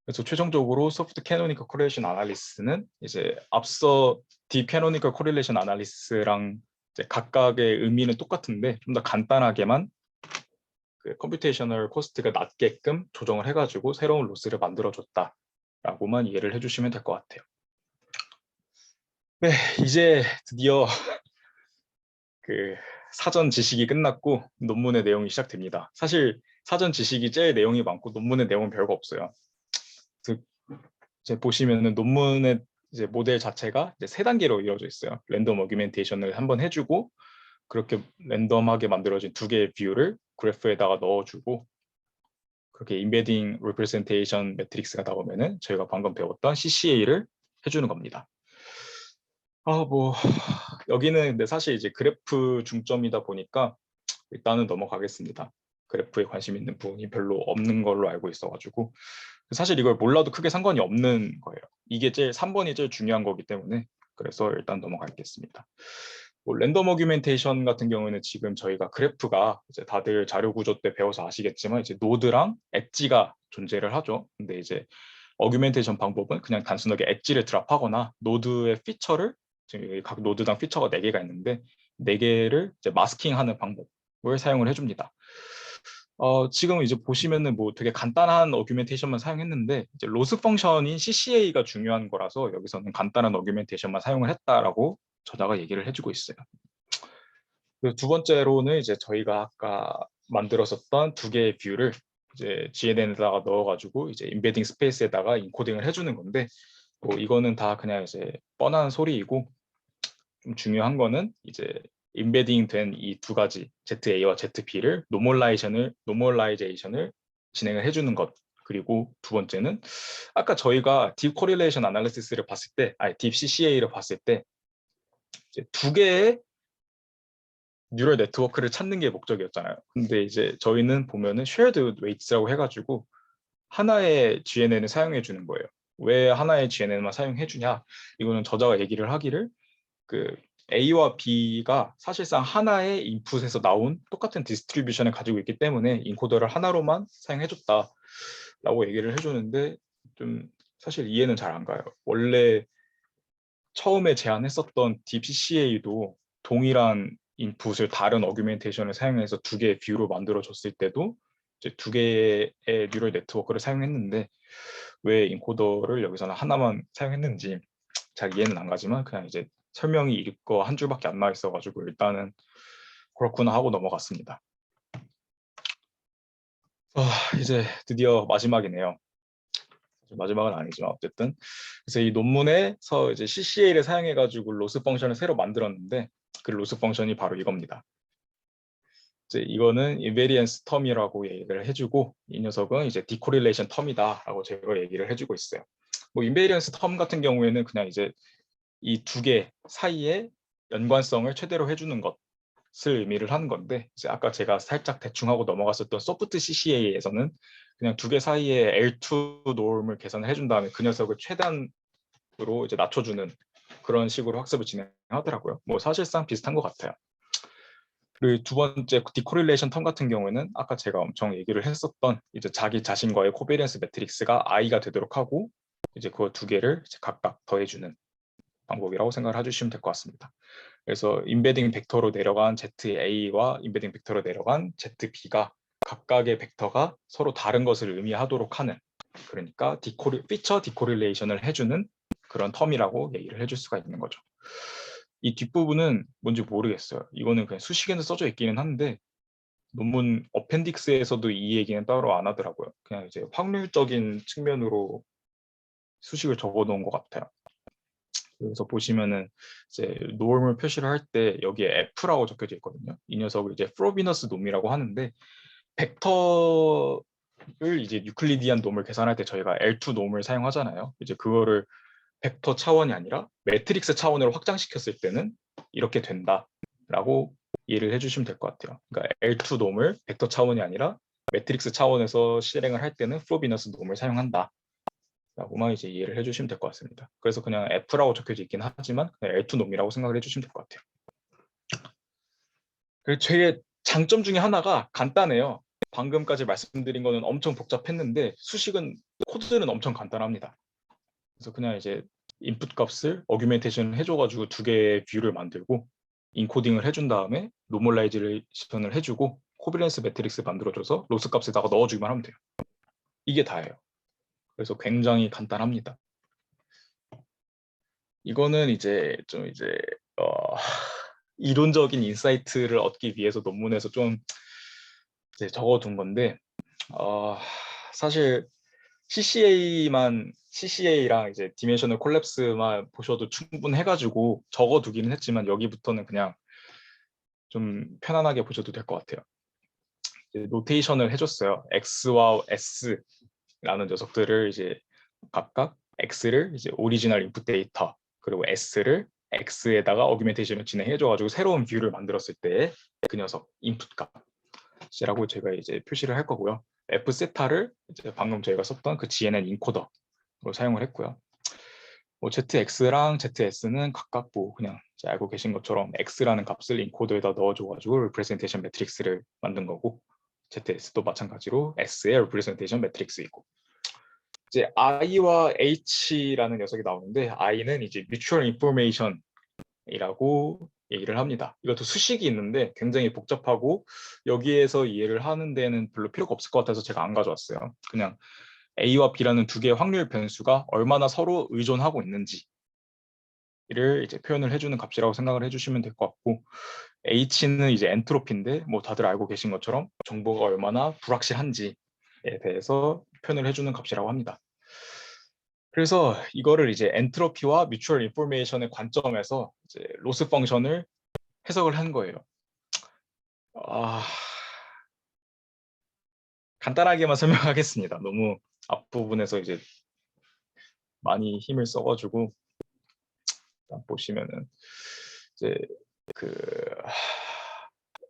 그래서 최종적으로 소프트 캐노니컬 코릴레이션 아날리시스는 이제 앞서 딥 캐노니컬 코릴레이션 아날리시스랑 각각의 의미는 똑같은데 좀 더 간단하게만 그 컴퓨테이셔널 코스트가 낮게끔 조정을 해가지고 새로운 로스를 만들어줬다라고만 이해를 해주시면 될 것 같아요. 네, 이제 드디어 그 사전 지식이 끝났고 논문의 내용이 시작됩니다. 사실 사전 지식이 제일 내용이 많고 논문의 내용은 별거 없어요. 이제 보시면은 논문의 이제 모델 자체가 이제 세 단계로 이루어져 있어요. 랜덤 어규멘테이션을 한번 해주고 그렇게 랜덤하게 만들어진 두 개의 뷰를 그래프에다가 넣어주고 그렇게 인베딩 리프레젠테이션 매트릭스가 나오면은 저희가 방금 배웠던 CCA를 해주는 겁니다. 뭐 여기는 근데 사실 이제 그래프 중점이다 보니까 일단은 넘어가겠습니다. 그래프에 관심 있는 부분이 별로 없는 걸로 알고 있어가지고 사실 이걸 몰라도 크게 상관이 없는 거예요. 이게 3번이 제일 중요한 거기 때문에 그래서 일단 넘어가겠습니다. 뭐 랜덤 어규멘테이션 같은 경우에는 지금 저희가 그래프가 이제 다들 자료 구조 때 배워서 아시겠지만 이제 노드랑 엣지가 존재를 하죠. 근데 이제 어규멘테이션 방법은 그냥 단순하게 엣지를 드랍하거나 노드의 피처를 지금 각 노드당 피처가 4개가 있는데 4개를 이제 마스킹하는 방법을 사용을 해줍니다. 지금 이제 보시면은 뭐 되게 간단한 어규멘테이션만 사용했는데 이제 로스 펑션인 CCA가 중요한 거라서 여기서는 간단한 어규멘테이션만 사용을 했다라고 저자가 얘기를 해주고 있어요. 그리고 두 번째로는 이제 저희가 아까 만들었었던 두 개의 뷰를 이제 GNN에다가 넣어가지고 이제 인베딩 스페이스에다가 인코딩을 해주는 건데 뭐 이거는 다 그냥 이제 뻔한 소리이고 좀 중요한 거는 이제 인베딩 된 이 두 가지 ZA와 ZB를 노멀라이제이션을 진행을 해주는 것. 그리고 두 번째는 아까 저희가 딥 코릴레이션 아날리시스를 봤을 때, 딥 CCA를 봤을 때 이제 두 개의 뉴럴 네트워크를 찾는 게 목적이었잖아요. 근데 이제 저희는 보면은 shared weights라고 해가지고 하나의 GNN을 사용해 주는 거예요. 왜 하나의 GNN만 사용해 주냐? 이거는 저자가 얘기를 하기를 그 A와 B가 사실상 하나의 인풋에서 나온 똑같은 디스트리뷰션을 가지고 있기 때문에 인코더를 하나로만 사용해줬다라고 얘기를 해주는데 좀 사실 이해는 잘 안 가요. 원래 처음에 제안했었던 DPCA도 동일한 인풋을 다른 어규멘테이션을 사용해서 두 개의 뷰로 만들어줬을 때도 이제 두 개의 뉴럴 네트워크를 사용했는데 왜 인코더를 여기서는 하나만 사용했는지 잘 이해는 안 가지만 그냥 이제 설명이 읽고 한 줄밖에 안 나와 있어가지고 일단은 그렇구나 하고 넘어갔습니다. 이제 드디어 마지막이네요. 마지막은 아니지만 어쨌든 그래서 이 논문에서 이제 CCA를 사용해가지고 로스 펑션을 새로 만들었는데 그 로스 펑션이 바로 이겁니다. 이제 이거는 인베리언스 텀이라고 얘기를 해주고 이 녀석은 이제 디코릴레이션 텀이다라고 제가 얘기를 해주고 있어요. 뭐 인베리언스 텀 같은 경우에는 그냥 이제 이 두 개 사이에 연관성을 최대로 해주는 것을 의미를 하는 건데, 이제 아까 제가 살짝 대충 하고 넘어갔었던 소프트 CCA에서는 그냥 두 개 사이에 L2 노름을 계산을 해준 다음에 그 녀석을 최대한으로 이제 낮춰주는 그런 식으로 학습을 진행하더라고요. 뭐 사실상 비슷한 것 같아요. 그리고 두 번째 디코릴레이션 텀 같은 경우에는 아까 제가 엄청 얘기를 했었던 이제 자기 자신과의 코베리언스 매트릭스가 I가 되도록 하고 이제 그 두 개를 이제 각각 더해주는 방법이라고 생각을 해주시면 될 것 같습니다. 그래서 인베딩 벡터로 내려간 ZA와 인베딩 벡터로 내려간 ZB가 각각의 벡터가 서로 다른 것을 의미하도록 하는, 그러니까 피처 디코릴레이션을 해주는 그런 텀이라고 얘기를 해줄 수가 있는 거죠. 이 뒷부분은 뭔지 모르겠어요. 이거는 그냥 수식에는 써져 있기는 한데 논문 어펜딕스에서도 이 얘기는 따로 안 하더라고요. 그냥 이제 확률적인 측면으로 수식을 적어 놓은 것 같아요. 그래서 보시면은 이제 노멀 표시를 할 때 여기에 F라고 적혀져 있거든요. 이 녀석을 이제 프로비너스 놈이라고 하는데, 벡터를 이제 유클리디안 놈을 계산할 때 저희가 L2 놈을 사용하잖아요. 이제 그거를 벡터 차원이 아니라 매트릭스 차원으로 확장시켰을 때는 이렇게 된다라고 이해를 해주시면 될 것 같아요. 그러니까 L2 놈을 벡터 차원이 아니라 매트릭스 차원에서 실행을 할 때는 프로비너스 놈을 사용한다 라고만 이제 이해를 해주시면 될 것 같습니다. 그래서 그냥 F라고 적혀져 있긴 하지만 그냥 L2 놈이라고 생각을 해주시면 될 것 같아요. 그리고 제 장점 중에 하나가 간단해요. 방금까지 말씀드린 거는 엄청 복잡했는데 수식은, 코드는 엄청 간단합니다. 그래서 그냥 이제 인풋 값을 어규멘테이션 해줘가지고 두 개의 뷰를 만들고 인코딩을 해준 다음에 노멀라이제이션을 해주고 코비런스 매트릭스 만들어줘서 로스 값에다가 넣어주기만 하면 돼요. 이게 다예요. 그래서 굉장히 간단합니다. 이거는 이제 좀 이제 이론적인 인사이트를 얻기 위해서 논문에서 좀 이제 적어둔 건데, 사실 CCA랑 이제 디멘셔널 콜랩스만 보셔도 충분해가지고 적어두기는 했지만 여기부터는 그냥 좀 편안하게 보셔도 될 것 같아요. 노테이션을 해줬어요. X와 S라는 녀석들을 이제 각각 X를 이제 오리지널 인풋 데이터, 그리고 S를 X에다가 어규멘테이션을 진행해줘가지고 새로운 뷰를 만들었을 때 그 녀석 인풋 값이라고 제가 이제 표시를 할 거고요. F 세타를 이제 방금 저희가 썼던 그 GNN 인코더로 사용을 했고요. 뭐 ZX랑 ZS는 각각 뭐 그냥 알고 계신 것처럼 X라는 값을 인코더에다 넣어줘가지고 리프레젠테이션 매트릭스를 만든 거고, ZS도 마찬가지로 S의 리프레젠테이션 매트릭스이고, 이제 I와 H라는 녀석이 나오는데 I는 이제 Mutual Information이라고 얘기를 합니다. 이것도 수식이 있는데 굉장히 복잡하고 여기에서 이해를 하는 데는 별로 필요가 없을 것 같아서 제가 안 가져왔어요. 그냥 A와 B라는 두 개의 확률 변수가 얼마나 서로 의존하고 있는지를 이제 표현을 해주는 값이라고 생각을 해주시면 될 것 같고, H는 이제 엔트로피인데 뭐 다들 알고 계신 것처럼 정보가 얼마나 불확실한지에 대해서 표현을 해주는 값이라고 합니다. 그래서 이거를 이제 엔트로피와 뮤추얼 인포메이션의 관점에서 이제 로스 펑션을 해석을 한 거예요. 간단하게만 설명하겠습니다. 너무 앞부분에서 이제 많이 힘을 써가지고, 일단 보시면은 이제 그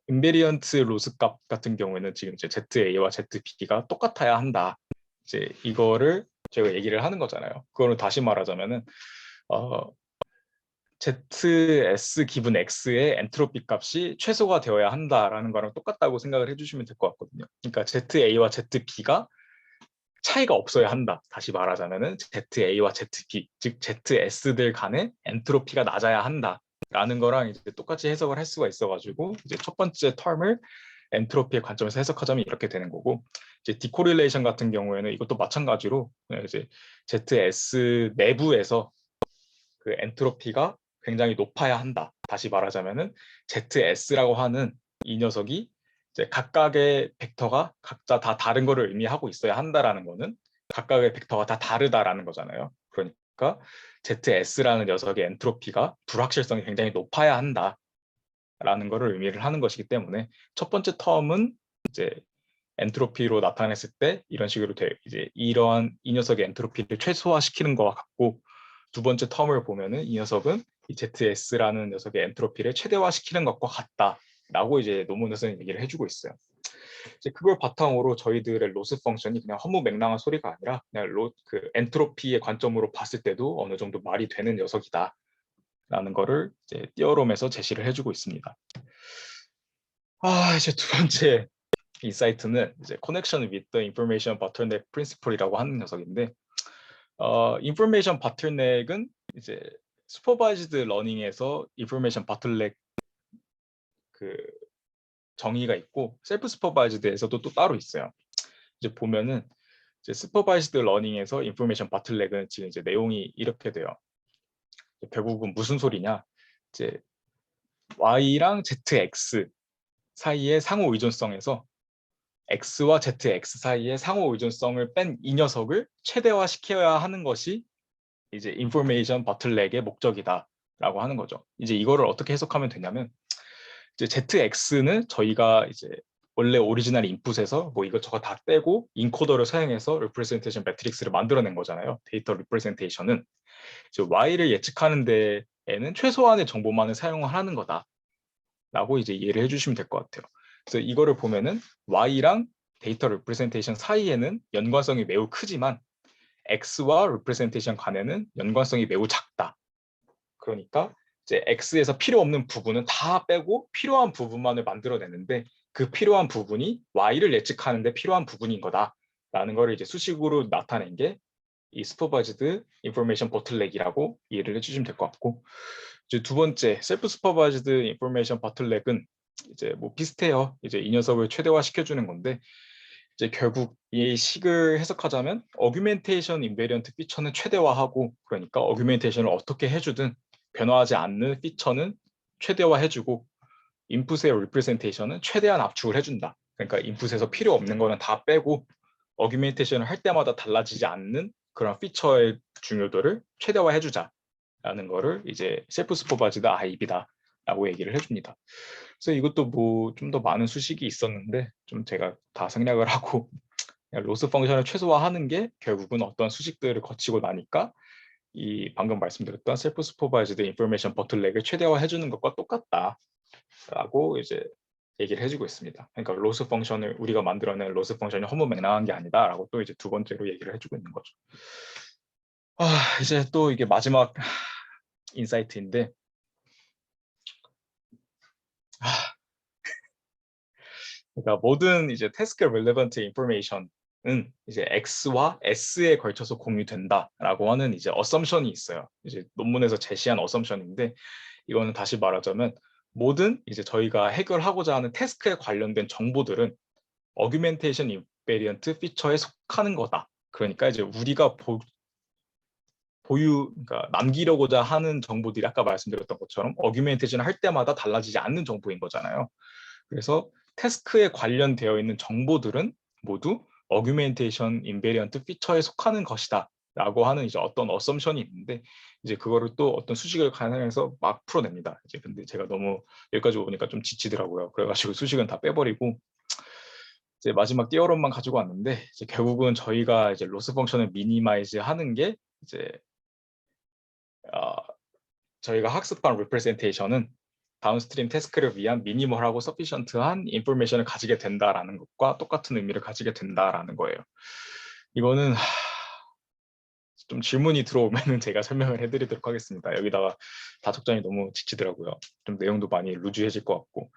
인베리언트 로스 값 같은 경우에는 지금 이제 ZA와 ZB가 똑같아야 한다. 이제 이거를 제가 얘기를 하는 거잖아요. 그거를 다시 말하자면은 ZS 기분 X의 엔트로피 값이 최소가 되어야 한다라는 거랑 똑같다고 생각을 해주시면 될 것 같거든요. 그러니까 ZA와 ZB가 차이가 없어야 한다. 다시 말하자면은 ZA와 ZB, 즉 ZS들 간의 엔트로피가 낮아야 한다라는 거랑 이제 똑같이 해석을 할 수가 있어가지고, 이제 첫 번째 텀을 엔트로피의 관점에서 해석하자면 이렇게 되는 거고, 이제 디코릴레이션 같은 경우에는 이것도 마찬가지로 이제 ZS 내부에서 그 엔트로피가 굉장히 높아야 한다. 다시 말하자면은 ZS라고 하는 이 녀석이 이제 각각의 벡터가 각자 다 다른 거를 의미하고 있어야 한다라는 거는 각각의 벡터가 다 다르다라는 거잖아요. 그러니까 ZS라는 녀석의 엔트로피가 불확실성이 굉장히 높아야 한다라는 거를 의미를 하는 것이기 때문에 첫 번째 텀은 이제 엔트로피로 나타냈을 때 이런 식으로 이제 이러한 이 녀석의 엔트로피를 최소화시키는 것과 같고, 두 번째 텀을 보면은 이 녀석은 이 ZS라는 녀석의 엔트로피를 최대화시키는 것과 같다라고 이제 논문에서는 얘기를 해주고 있어요. 이제 그걸 바탕으로 저희들의 로스 펑션이 그냥 허무맹랑한 소리가 아니라 그냥 그 엔트로피의 관점으로 봤을 때도 어느 정도 말이 되는 녀석이다라는 거를 이제 띠어롬에서 제시를 해주고 있습니다. 이제 두 번째 인사이트는 이제 Connection with the Information Bottleneck Principle이라고 하는 녀석인데, Information Bottleneck은 이제 Supervised Learning에서 Information Bottleneck 그 정의가 있고 셀프 슈퍼바이즈드에서도 또 따로 있어요. 이제 보면은 이제 슈퍼바이즈드 러닝에서 인포메이션 바틀렉은 지금 이제 내용이 이렇게 돼요. 결국은 무슨 소리냐? 이제 Y랑 ZX 사이의 상호 의존성에서 X와 ZX 사이의 상호 의존성을 뺀 이 녀석을 최대화시켜야 하는 것이 이제 인포메이션 바틀렉의 목적이다라고 하는 거죠. 이제 이거를 어떻게 해석하면 되냐면 이제 ZX는 저희가 이제 원래 오리지널 인풋에서 뭐 이것저것 다 떼고 인코더를 사용해서 리프레젠테이션 매트릭스를 만들어낸 거잖아요. 데이터 리프레젠테이션은 이제 Y를 예측하는 데에는 최소한의 정보만을 사용하는 거다라고 이제 이해를 해주시면 될 것 같아요. 그래서 이거를 보면은 Y랑 데이터 리프레젠테이션 사이에는 연관성이 매우 크지만 X와 리프레젠테이션 간에는 연관성이 매우 작다. 그러니까 이제 X에서 필요 없는 부분은 다 빼고 필요한 부분만을 만들어내는데 그 필요한 부분이 Y를 예측하는데 필요한 부분인 거다라는 거를 이제 수식으로 나타낸 게 이 슈퍼바이즈드 인포메이션 보틀렉이라고 이해를 해주시면 될 것 같고, 이제 두 번째 셀프 슈퍼바이즈드 인포메이션 보틀렉은 이제 뭐 비슷해요. 이제 이 녀석을 최대화시켜주는 건데 이제 결국 이 식을 해석하자면 어규멘테이션 인베리언트 피처는 최대화하고, 그러니까 어규멘테이션을 어떻게 해주든 변화하지 않는 피처는 최대화해주고 인풋의 리프레젠테이션은 최대한 압축을 해준다. 그러니까 인풋에서 필요 없는 거는 다 빼고 어규멘테이션을 할 때마다 달라지지 않는 그런 피처의 중요도를 최대화해주자라는 거를 이제 셀프 슈퍼바이즈드 IB다라고 얘기를 해줍니다. 그래서 이것도 뭐 좀 더 많은 수식이 있었는데 좀 제가 다 생략을 하고 로스 펑션을 최소화하는 게 결국은 어떤 수식들을 거치고 나니까 이 방금 말씀드렸던 셀프 슈퍼바이즈드 인포메이션 버틀렉을 최대화해주는 것과 똑같다라고 이제 얘기를 해주고 있습니다. 그러니까 로스 펑션을 우리가 만들어낸 로스 펑션이 허무맹랑한 게 아니다라고 또 이제 두 번째로 얘기를 해주고 있는 거죠. 이제 또 이게 마지막 인사이트인데, 그러니까 모든 이제 태스크 릴레번트 인포메이션은 이제 X와 S에 걸쳐서 공유된다라고 하는 이제 어썸션이 있어요. 이제 논문에서 제시한 어썸션인데, 이거는 다시 말하자면 모든 이제 저희가 해결하고자 하는 태스크에 관련된 정보들은 어규멘테이션 인베리언트 피처에 속하는 거다. 그러니까 이제 우리가 그러니까 남기려고자 하는 정보들이 아까 말씀드렸던 것처럼 어규멘테이션 할 때마다 달라지지 않는 정보인 거잖아요. 그래서 태스크에 관련되어 있는 정보들은 모두 어규멘테이션 인베리언트 피처에 속하는 것이다 라고 하는 이제 어떤 어썸션이 있는데, 이제 그거를 또 어떤 수식을 가능해서 막 풀어냅니다. 이제 근데 제가 너무 여기까지 오니까 좀 지치더라고요. 그래가지고 수식은 다 빼버리고 이제 마지막 띄어럼만 가지고 왔는데, 이제 결국은 저희가 이제 로스 펑션을 미니마이즈 하는 게 이제 저희가 학습한 리프레젠테이션은 다운스트림 태스크를 위한 미니멀하고 서피션트한 인포메이션을 가지게 된다라는 것과 똑같은 의미를 가지게 된다라는 거예요. 이거는 좀 질문이 들어오면은 제가 설명을 해드리도록 하겠습니다. 여기다가 다속장이 너무 지치더라고요. 좀 내용도 많이 루즈해질 것 같고.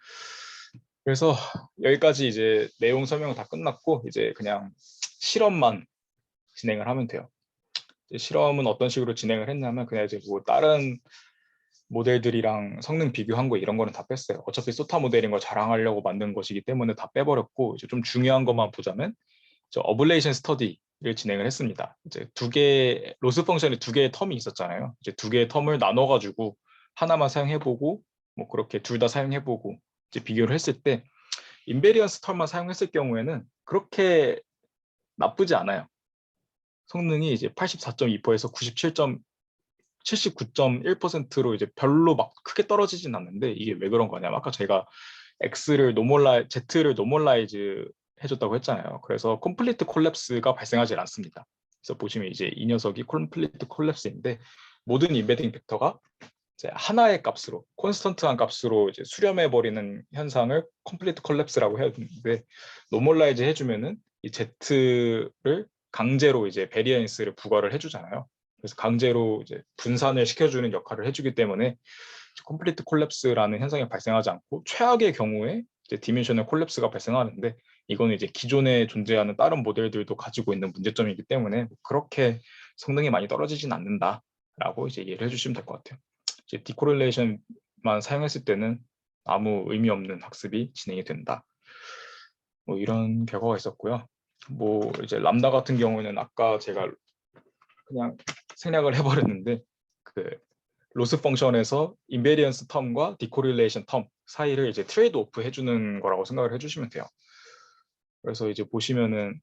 그래서 여기까지 이제 내용 설명은 다 끝났고 이제 그냥 실험만 진행을 하면 돼요. 실험은 어떤 식으로 진행을 했냐면 그냥 이제 뭐 다른 모델들이랑 성능 비교한 거 이런 거는 다 뺐어요. 어차피 소타 모델인 걸 자랑하려고 만든 것이기 때문에 다 빼버렸고 이제 좀 중요한 것만 보자면 저 어블레이션 스터디를 진행을 했습니다. 이제 로스 펑션에 두 개의 텀이 있었잖아요. 이제 두 개의 텀을 나눠가지고 하나만 사용해보고 뭐 그렇게 둘 다 사용해보고 이제 비교를 했을 때 인베리언스 텀만 사용했을 경우에는 그렇게 나쁘지 않아요. 성능이 이제 84.2%에서 79.1%로 이제 별로 막 크게 떨어지진 않는데, 이게 왜 그런 거냐면 아까 제가 Z를 노멀라이즈 해줬다고 했잖아요. 그래서 콤플리트 콜랩스가 발생하지 않습니다. 그래서 보시면 이제 이 녀석이 콤플리트 콜랩스인데 모든 인베딩 벡터가 이제 하나의 값으로 콘스턴트한 값으로 이제 수렴해 버리는 현상을 컴플리트 콜랩스라고 해야 되는데, 노멀라이즈 해주면은 이 Z를 강제로 이제 베리언스를 부과를 해주잖아요. 그래서 강제로 이제 분산을 시켜주는 역할을 해주기 때문에 컴플리트 콜랩스라는 현상이 발생하지 않고, 최악의 경우에 이제 디멘셔널 콜랩스가 발생하는데, 이거는 이제 기존에 존재하는 다른 모델들도 가지고 있는 문제점이기 때문에 그렇게 성능이 많이 떨어지진 않는다라고 이제 이해를 해주시면 될 것 같아요. 이제 디코렐레이션만 사용했을 때는 아무 의미 없는 학습이 진행이 된다. 뭐 이런 결과가 있었고요. 뭐 이제 람다 같은 경우는 아까 제가 그냥 생략을 해버렸는데, 그 로스 펑션에서 인베리언스 텀과 디코릴레이션 텀 사이를 이제 트레이드 오프 해주는 거라고 생각을 해주시면 돼요. 그래서 이제 보시면은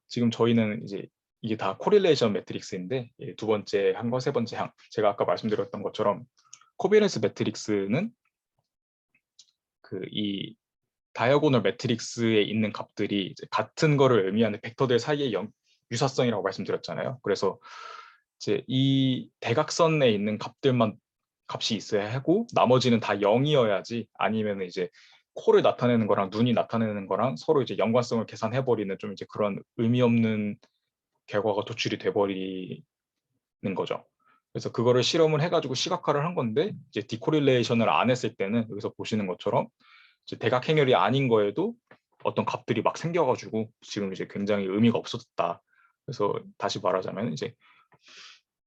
지금 저희는 이제 이게 다 코릴레이션 매트릭스인데, 두 번째 항과 세 번째 항, 제가 아까 말씀드렸던 것처럼 코비런스 매트릭스는 그 이 다이아고널 매트릭스에 있는 값들이 이제 같은 거를 의미하는 벡터들 사이의 유사성이라고 말씀드렸잖아요. 그래서 이제 이 대각선에 있는 값들만 값이 있어야 하고 나머지는 다 0이어야지, 아니면 이제 코를 나타내는 거랑 눈이 나타내는 거랑 서로 이제 연관성을 계산해 버리는 좀 이제 그런 의미 없는 결과가 도출이 돼 버리는 거죠. 그래서 그거를 실험을 해가지고 시각화를 한 건데, 이제 디코릴레이션을 안 했을 때는 여기서 보시는 것처럼 이제 대각 행렬이 아닌 거에도 어떤 값들이 막 생겨가지고 지금 이제 굉장히 의미가 없어졌다. 그래서 다시 말하자면 이제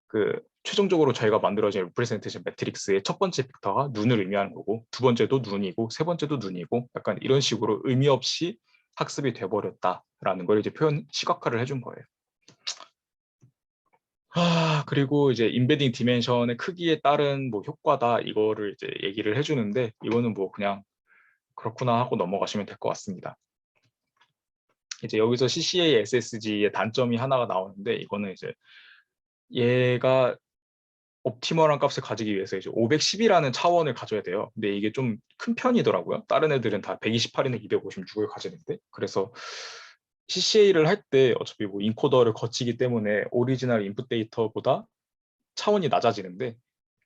그 최종적으로 저희가 만들어진 리프레젠테이션 매트릭스의 첫 번째 벡터가 눈을 의미하는 거고, 두 번째도 눈이고, 세 번째도 눈이고, 약간 이런 식으로 의미 없이 학습이 돼버렸다라는 걸 이제 표현 시각화를 해준 거예요. 그리고 이제 인베딩 디멘션의 크기에 따른 뭐 효과다, 이거를 이제 얘기를 해주는데, 이거는 뭐 그냥 그렇구나 하고 넘어가시면 될 것 같습니다. 이제 여기서 CCA SSG의 단점이 하나가 나오는데, 이거는 이제 얘가 옵티멀한 값을 가지기 위해서 이제 510이라는 차원을 가져야 돼요. 근데 이게 좀 큰 편이더라고요. 다른 애들은 다 128이나 256을 가지는데, 그래서 CCA를 할 때 어차피 뭐 인코더를 거치기 때문에 오리지널 인풋 데이터보다 차원이 낮아지는데,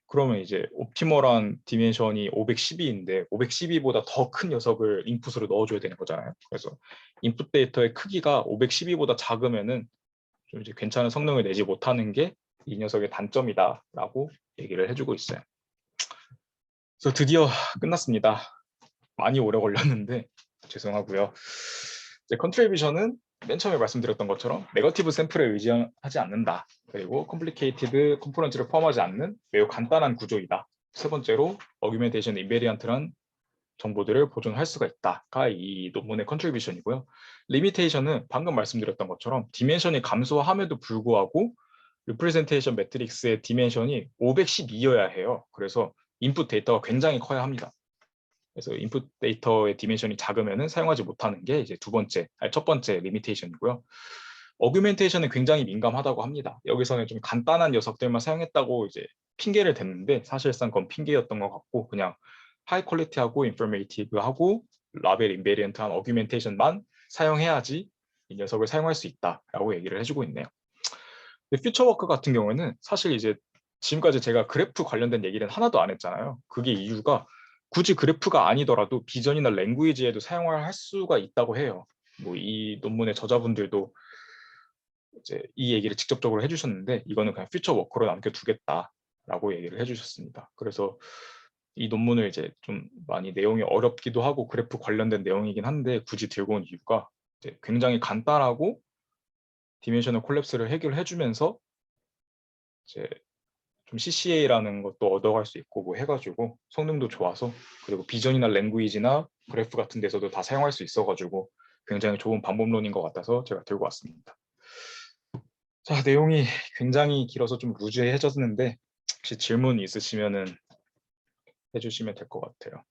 그러면 이제 옵티멀한 디멘션이 512인데 512보다 더 큰 녀석을 인풋으로 넣어줘야 되는 거잖아요. 그래서 인풋 데이터의 크기가 512보다 작으면은 좀 이제 괜찮은 성능을 내지 못하는 게 이 녀석의 단점이다라고 얘기를 해주고 있어요. 그래서 드디어 끝났습니다. 많이 오래 걸렸는데 죄송하고요. 이제 컨트리뷰션은 맨 처음에 말씀드렸던 것처럼 네거티브 샘플에 의지하지 않는다. 그리고 컴플리케이티드 컴포넌트를 포함하지 않는 매우 간단한 구조이다. 세 번째로 어규멘테이션 인베리언트란 정보들을 보존할 수가 있다가 이 논문의 컨트리뷰션이고요. 리미테이션은 방금 말씀드렸던 것처럼 디멘션이 감소함에도 불구하고 리프레젠테이션 매트릭스의 디멘션이 512여야 해요. 그래서 인풋 데이터가 굉장히 커야 합니다. 그래서 인풋 데이터의 디멘션이 작으면 사용하지 못하는 게 이제 첫 번째 리미테이션이고요. 어규멘테이션은 굉장히 민감하다고 합니다. 여기서는 좀 간단한 녀석들만 사용했다고 이제 핑계를 댔는데, 사실상 그건 핑계였던 것 같고, 그냥 하이 퀄리티하고 인포메이티브하고 라벨 인베리언트한 어규멘테이션만 사용해야지 이 녀석을 사용할 수 있다라고 얘기를 해주고 있네요. 퓨처워크 같은 경우에는 사실 이제 지금까지 제가 그래프 관련된 얘기는 하나도 안 했잖아요. 그게 이유가 굳이 그래프가 아니더라도 비전이나 랭귀지에도 사용할 수가 있다고 해요. 뭐 이 논문의 저자분들도 이제 이 얘기를 직접적으로 해주셨는데, 이거는 그냥 퓨처워크로 남겨두겠다라고 얘기를 해주셨습니다. 그래서 이 논문을 이제 좀 많이 내용이 어렵기도 하고 그래프 관련된 내용이긴 한데 굳이 들고 온 이유가 이제 굉장히 간단하고 디멘셔널 콜랩스를 해결해주면서 이제 좀 CCA라는 것도 얻어갈 수 있고 뭐 해가지고 성능도 좋아서, 그리고 비전이나 랭귀지나 그래프 같은 데서도 다 사용할 수 있어가지고 굉장히 좋은 방법론인 것 같아서 제가 들고 왔습니다. 자, 내용이 굉장히 길어서 좀 루즈해졌는데 혹시 질문 있으시면은 해주시면 될 것 같아요.